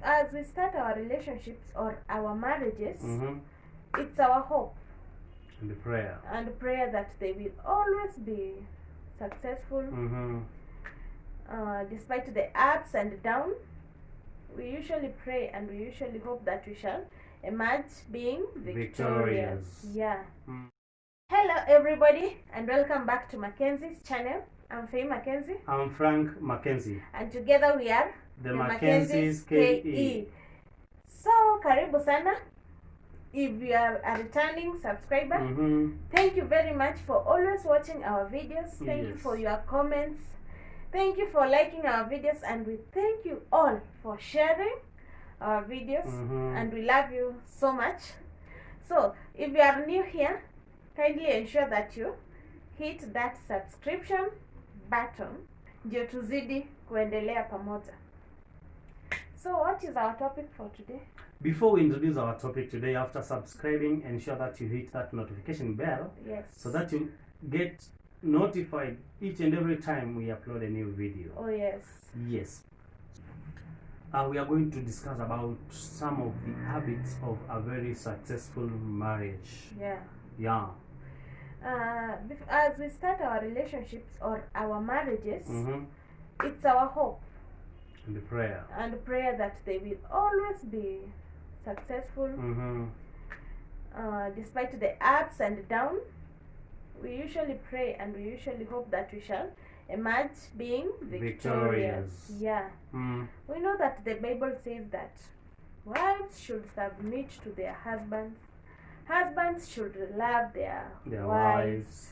as we start our relationships or our marriages, Mm-hmm. it's our hope And the prayer. that they will always be successful, Mm-hmm. despite the ups and downs. We usually pray and we usually hope that we shall emerge being victorious. Yeah. Mm. Hello everybody and welcome back to Mackenzie's channel. I'm Faye Mackenzie I'm Frank Mackenzie. and together we are The Mackenzie's KE. So karibu sana. If you are a returning subscriber, Mm-hmm. thank you very much for always watching our videos. Thank you Yes. for your comments. Thank you for liking our videos, and we thank you all for sharing our videos. Mm-hmm. And we love you so much. So if you are new here, kindly ensure that you hit that subscription button ndio tuzidi kuendelea pamoja. So what is our topic for today? Before we introduce our topic today, after subscribing, ensure that you hit that notification bell Yes. so that you get notified each and every time we upload a new video. Oh yes. Yes. We are going to discuss about some of the habits of a very successful marriage. Yeah. Yeah. As we start our relationships or our marriages, Mm-hmm. it's our hope And the prayer. that they will always be successful, Mm-hmm. despite the ups and downs. We usually pray and we usually hope that we shall emerge being victorious. Yeah. Mm. We know that the Bible says that wives should submit to their husbands. Husbands should love their wives.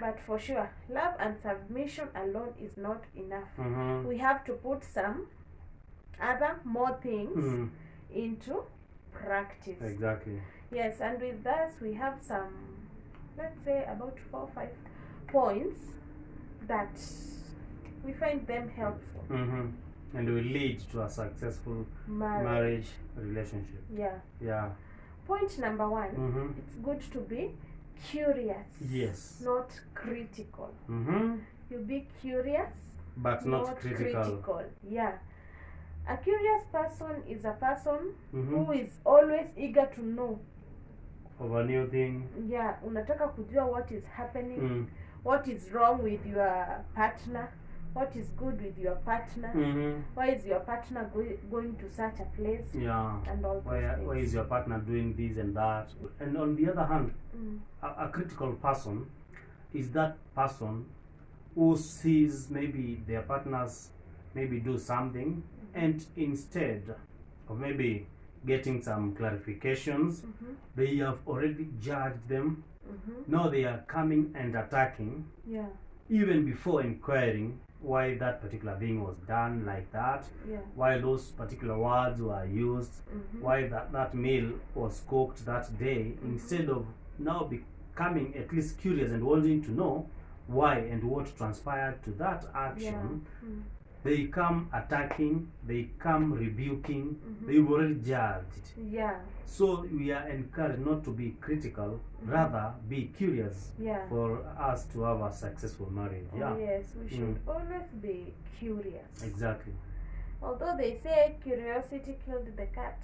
But for sure, love and submission alone is not enough. Mm-hmm. We have to put some other more things Mm. into practice. Exactly. Yes, and with that we have some, let's say about 4 or 5 points that we find them helpful. Mm-hmm. And will lead to a successful marriage relationship. Yeah. Yeah. Point number 1, Mm-hmm. it's good to be curious. Yes. Not critical. Mm-hmm. You be curious, But not critical. Yeah. A curious person is a person Mm-hmm. who is always eager to know. Of a new thing. Yeah, unataka kujua what is happening, Mm. what is wrong with your partner, what is good with your partner, Mm-hmm. why is your partner going to such a place, Yeah. and all those Why things. is your partner doing this and that? And on the other hand, Mm. a critical person is that person who sees maybe their partners maybe do something, and instead of maybe getting some clarifications, Mm-hmm. they have already judged them. Mm-hmm. Now they are coming and attacking Yeah, even before inquiring why that particular thing was done like that, yeah. why those particular words were used, Mm-hmm. why that meal was cooked that day. Instead of now becoming at least curious and wanting to know why and what transpired to that Yeah. action, Mm. they come attacking, they come rebuking, Mhm. they've already judged. Yeah, So we are encouraged not to be critical, rather be curious yeah. for us to have a successful marriage. Oh, Yeah, yes, we should always be curious. exactly. Although they say curiosity killed the cat.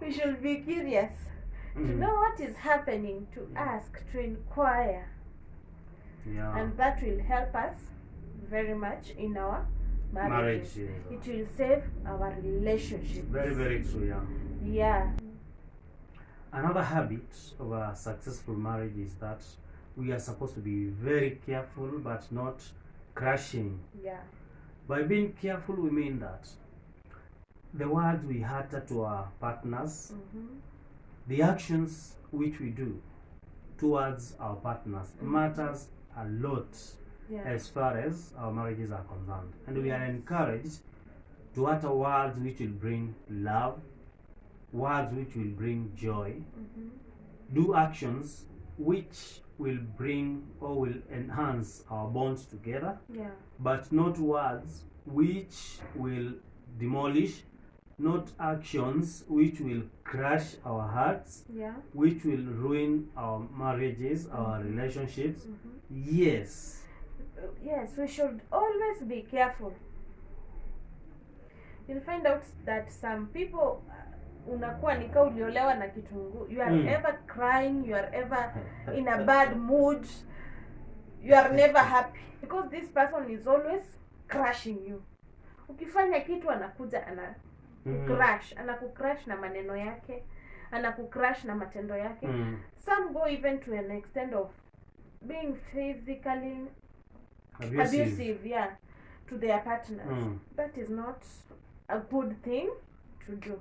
We should be curious to Mm. know what is happening, to ask, to inquire, Yeah. and that will help us very much in our marriages. Marriage, yes. It will save our relationships. Very, very true, yeah. Yeah. Another habit of a successful marriage is that we are supposed to be very careful but not crushing. Yeah. By being careful, we mean that the words we utter to our partners, Mm-hmm. the actions which we do towards our partners matters a lot Yeah. as far as our marriages are concerned. And we are Yes. encouraged to utter words which will bring love, words which will bring joy, Mm-hmm. do actions which will bring or will enhance our bonds together, Yeah. but not words which will demolish, not actions which will crush our hearts, Yeah. which will ruin our marriages, our Mhm. relationships. Mm-hmm. Yes. Yes, we should always be careful you'll find out that some people unakuwa nika uliolewa na kitunguu. You are ever crying, you are ever in a bad mood, you are never happy because this person is always crushing you. Ukifanya kitu anakuja anakucrush na maneno yake, anakucrush na matendo yake. Some go even to an extent of being physically abusive, yeah, to their partners. That is not a good thing to do.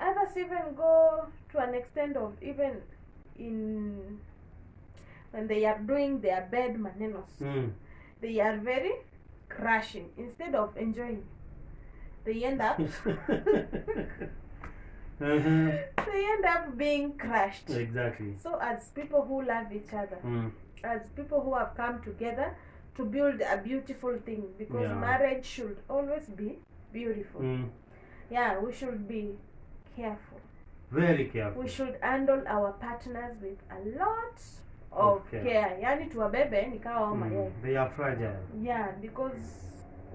Others even go to an extent of even when they are doing their bed manenos, they are very crushing instead of enjoying. They end up they end up being crushed. Exactly. So as people who love each other, as people who have come together to build a beautiful thing, because marriage should always be beautiful. Yeah, we should be careful. Very careful. We should handle our partners with a lot of care. Yani tuwabebe ni kawa mayai. They are fragile. Yeah, because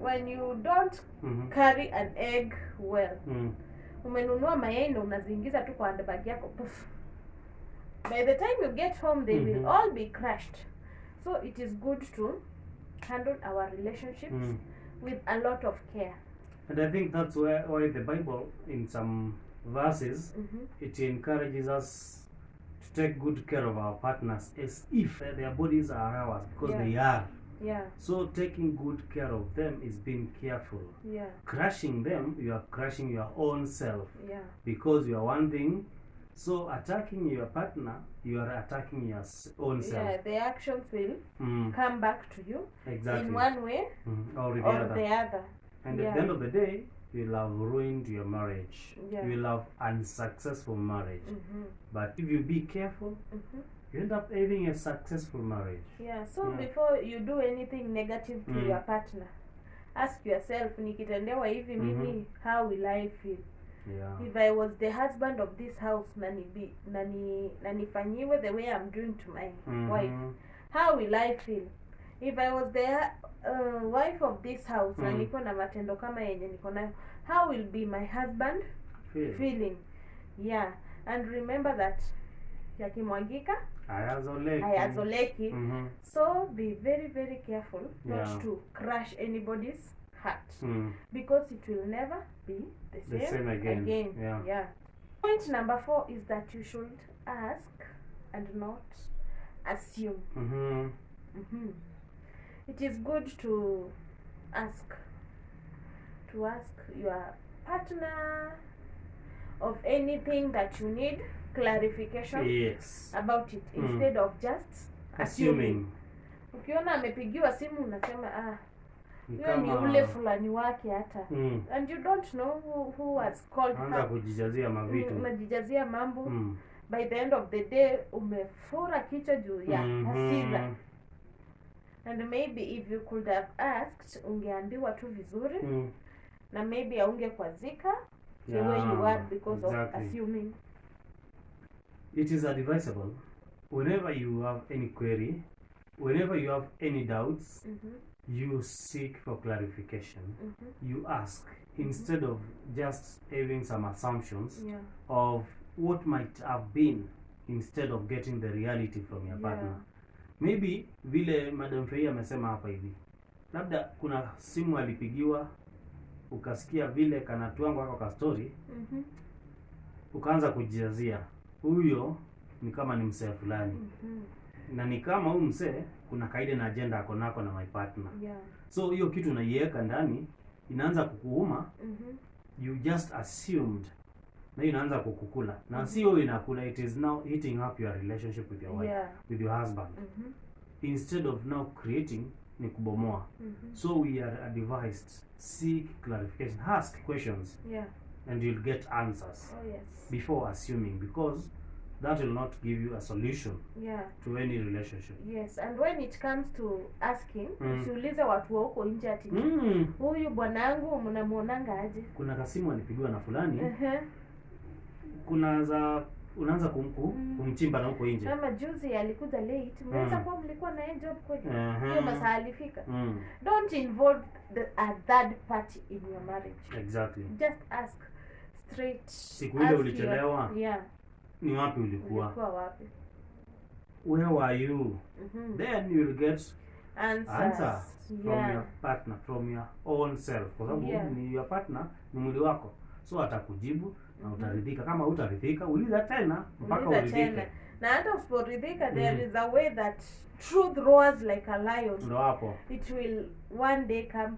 when you don't carry an egg well, umenunua mayai na unaziingiza tu kwa handbag yako, poof. By the time you get home, they will all be crushed. So it is good to handle our relationships with a lot of care. And I think that's why the Bible, in some verses, it encourages us to take good care of our partners as if their bodies are ours, because they are. Yeah. So taking good care of them is being careful. Yeah. Crushing them, you are crushing your own self. Yeah. Because you are one thing. So attacking your partner, you are attacking your own self. Yeah, the actions will come back to you in one way or the other. And at the end of the day, you will have ruined your marriage. You will have unsuccessful marriage. But if you be careful, you end up having a successful marriage. Yeah, so before you do anything negative to your partner, ask yourself, nikitendewa hivi mimi, how will I feel? Yeah. If I was the husband of this house, nanifanyiwe the way I'm doing to my wife, how will I feel? If I was the wife of this house, na niko na matendo kama yenye niko nayo, how will be my husband feeling? Yeah, and remember that yakimwagika hayazoleki. So be very, very careful not to crush anybody's heart, because it will never be the same again. Yeah. Point number 4 is that you should ask and not assume. It is good to ask your partner of anything that you need clarification about it, instead of just assuming. Ukiona amepigiwa simu unasema hiyo ni ule fulani wake hata, and you don't know who has called her. Kujijazia mavitu, unajijazia mambo. By the end of the day umefura kichwa juu ya hasira. And maybe if you could have asked, ungeambiwa tu vizuri, na maybe aungekwazika the way you are because of assuming. It is advisable, whenever you have any query, whenever you have any doubts, you seek for clarification. You ask, instead of just having some assumptions of what might have been, instead of getting the reality from your partner. Maybe vile Madam Fei amesema hapa hivi, labda kuna simu alipigiwa, ukasikia vile kanatuangu wako ka story, ukaanza kujijazia huyo ni kama ni msee fulani, na ni kama huyu msee kuna kaide na agenda ako nako na my partner. So hiyo kitu unaiweka ndani, inaanza kukuuma. You just assumed, na inaanza kukukula, na sio inakula, it is now eating up your relationship with your wife, with your husband. Instead of now creating, ni kubomoa. So we are advised, seek clarification, ask questions, and you'll get answers before assuming, because that will not give you a solution to any relationship. Yes, and when it comes to asking, usiulize watu wa huko nje ati huyu bwanangu mnamuonanga aje? Kuna kasimu alipigiwa na fulani. Kuna za unaanza kumchimba na huko nje. Kama juzi alikuja late, mnaweza kuwa mlikuwa na yeye job kweli. Hiyo masaa alifika. Don't involve a third party in your marriage. Exactly. Just ask straight. Siku ile ulichelewa. Yeah. Ni wapi ulikuwa? Ulikuwa wapi? Where were you? Then you will get answers from your partner, from your own self. Kwa sababu ni your partner, ni mwili wako. So atakujibu na utaridhika. Kama hutaridhika, uliza tena mpaka uridhike. Na hata usiporidhika, there is a way that truth roars like a lion. Ndio hapo. It will one day come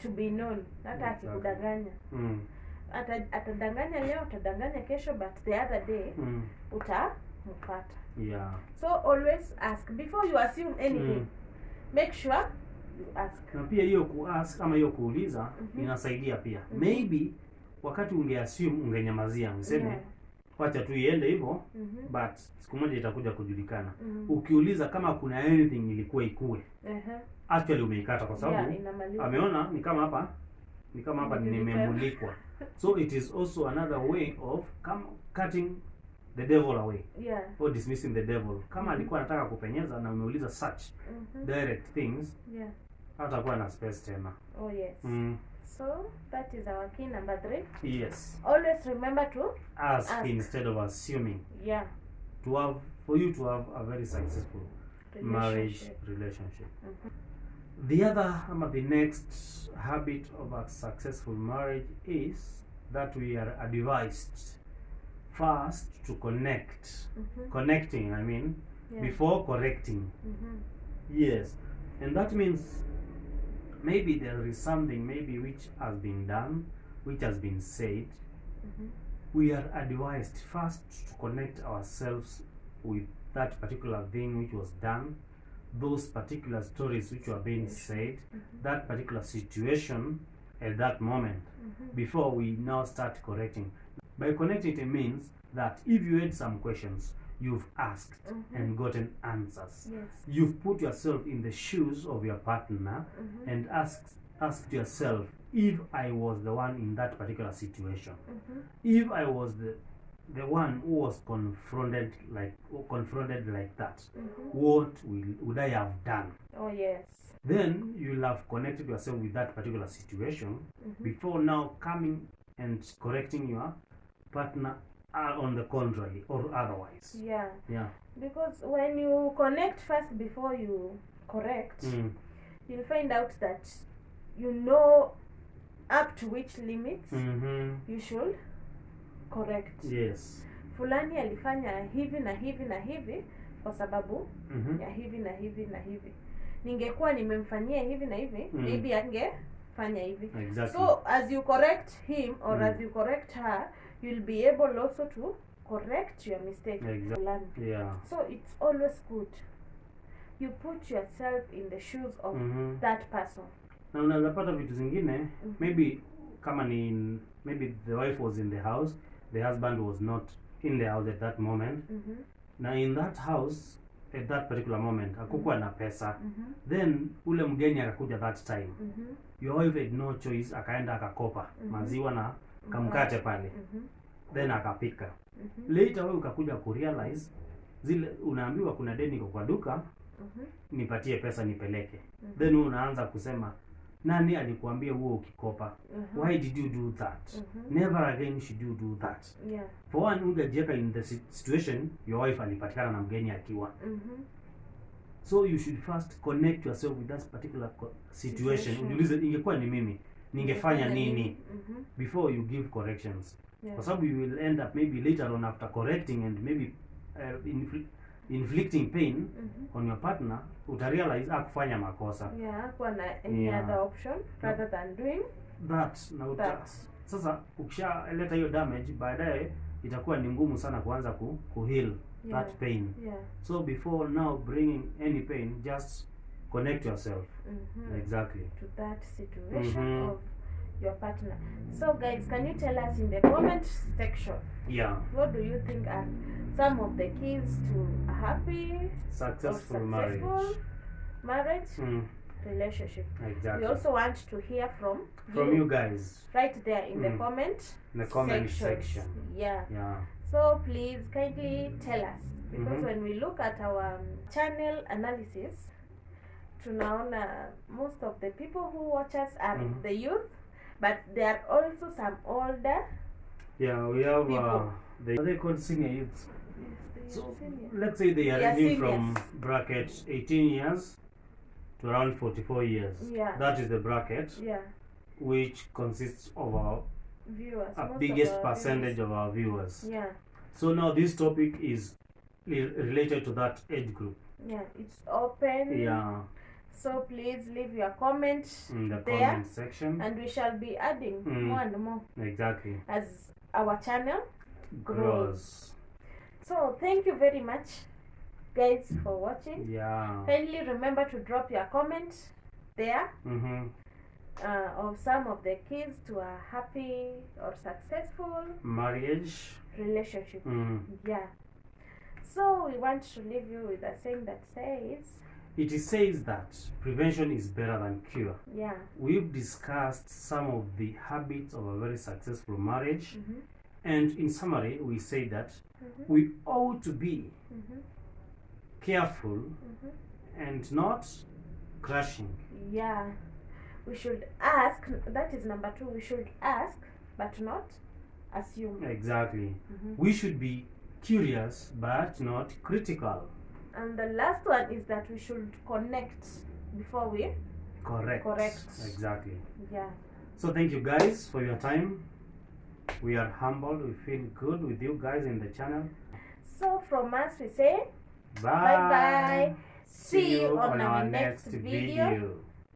to be known. Hata akikudanganya. Atadanganya leo, atadanganya kesho, but the other day utampata. Yeah. So always ask before you assume anything. Make sure you ask. Na pia hiyo kuask ama hiyo kuuliza inasaidia pia. Maybe wakati ungeassume ungenyamazia, useme wacha tu iende hivyo, but siku moja itakuja kujulikana. Ukiuliza kama kuna anything ilikuwa ikue. Actually umeikata kwa sababu ameona ni kama hapa nimemulikwa. So it is also another way of cutting the devil away. Or dismissing the devil. Kama alikuwa anataka kupenyeza na umeuliza such direct things, hatakuwa na space tena. Oh yes. So that is our key number 3. Yes. Always remember to ask instead of assuming. Yeah. For you to have a very successful marriage relationship. The next habit of a successful marriage is that we are advised first to connect. Connecting, I mean, before correcting. Yes. And that means maybe there is something which has been done, which has been said. We are advised first to connect ourselves with that particular thing which was done, those particular stories which were being said, that particular situation at that moment, before we now start correcting. By connecting, it means that if you had some questions, you've asked and gotten answers. Yes. You've put yourself in the shoes of your partner and asked yourself, if I was the one in that particular situation, if I was the one who was confronted like that, what would I have done? Oh yes. Then you'll have connected yourself with that particular situation before now coming and correcting your partner on the contrary or otherwise. Yeah. Yeah. Because when you connect first before you correct, you'll find out that you know up to which limits you should correct. Yes. Fulani alifanya hivi na hivi na hivi kwa sababu ya hivi na hivi na hivi. Ningekuwa nimemfanyia hivi na hivi, maybe angefanya hivi. Exactly. So as you correct him or as you correct her, you'll be able also to correct your mistake. Exactly. Yeah. So it's always good you put yourself in the shoes of that person. Na unaweza pata vitu zingine, maybe kama maybe the wife was in the house, the husband was not in the house at that moment. Na in that house at that particular moment hakukuwa na pesa. Then ule mgeni akakuja that time. Your wife had no choice, akaenda akakopa maziwa na kamkate pale. Then akapika. Later wewe ukakuja kurealize zile unaambiwa kuna deni kwa duka, nipatie pesa nipeleke. Then unaanza kusema nani alikuambia huo ukikopa? Why did you do that? Never again should you do that. Yeah. For one, ungejiweka in the situation your wife alipatikana na mgeni akiwa. So you should first connect yourself with that particular situation. Ujiulize, ingekuwa ni mimi, ningefanya nini? Before you give corrections. Kwa sababu you will end up maybe later on after correcting and maybe inflicting pain on your partner, utarealize kufanya makosa. Yeah, kwa na any other option rather than doing that. Sasa ukishaleta hiyo damage, baadaye itakuwa ni ngumu sana kuanza heal that pain. So before now bringing any pain, just connect yourself exactly to that situation of your partner. So guys, can you tell us in the comment section, what do you think are some of the keys to a happy, successful marriage? relationship. Exactly. We also want to hear from you guys right there in the comment in the comment sections. section. Yeah. Yeah. So please kindly tell us, because Mhm. when we look at our channel analysis, tunaona most of the people who watch us are Mhm. the youth, but there are also some older. Yeah, we have People. are they called senior youths? Yes, So senior. let's say they are They are ranging from seniors. bracket 18 years to around 44 years. Yeah. That is the bracket, Yeah, which consists of our viewers. a most biggest of our percentage of our viewers. viewers. Yeah, So now this topic is related to that age group. yeah, it's open. Yeah, So please leave your comment in the there, comment section. and we shall be adding more and more Exactly. as our channel Grows. So thank you very much, guys, for watching. Yeah. Kindly remember to drop your comment there Mm-hmm. of some of the keys to a happy or successful Marriage. relationship. Mm. Yeah. So we want to leave you with a saying that says, It says that prevention is better than cure. yeah. We've discussed some of the habits of a very successful marriage, Mm-hmm. and in summary, we say that Mm-hmm. we ought to be Mm-hmm. careful Mm-hmm. and not crashing. Yeah. We should ask, that is number 2, we should ask but not assume. Exactly. Mm-hmm. We should be curious but not critical. And the last one is that we should connect before we Correct. Correct. Exactly. yeah. So thank you guys for your time. We are humbled. We feel good with you guys in the channel. So from us we say Bye. bye bye. See you on our next video.